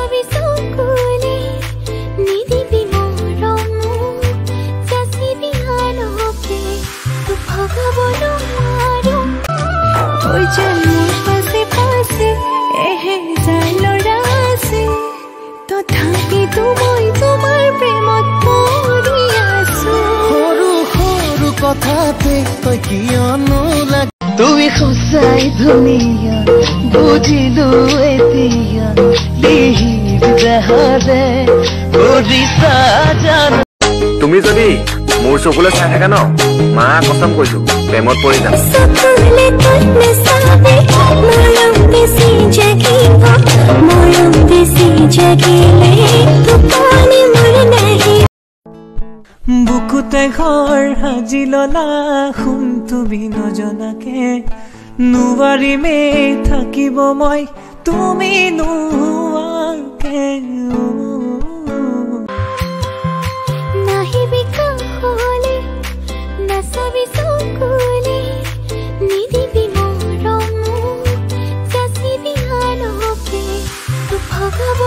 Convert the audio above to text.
নাচাবি চকুলে নিদিবি মৰমো যাচিবি আনকে তোক ভগাব নোৱাৰো ঐ যেন মোৰ পাছে পাছে এহেজাৰ ল'ৰা আছে তথাপিতো মই তোমাৰ প্ৰেমত পৰি আছো সৰু সৰু কথাতে তই কিয়নো লাগ তুমি সঁচাই ধুনীয়া বুজিলো এতিয়া লিহিৰ দেহৰে কৰিছা জানো তুমি যদি মোৰ চকুলে চাই থাকা ন মা কসম কৈছো প্ৰেমত পৰি যাম চকুলে তই নেচাবি মৰম বেছি জাগিলে টোপনি মোৰ নাহি বুকুতে ঘৰ সাজি ললা তুমি নজনাকে নোৱাৰিমে থাকিব মই তুমি নোহোৱাকে নাহিবি কাষলে নাচাবি চকুলে নিদিবি মৰমো যাচিবি আনকে তোক ভগাব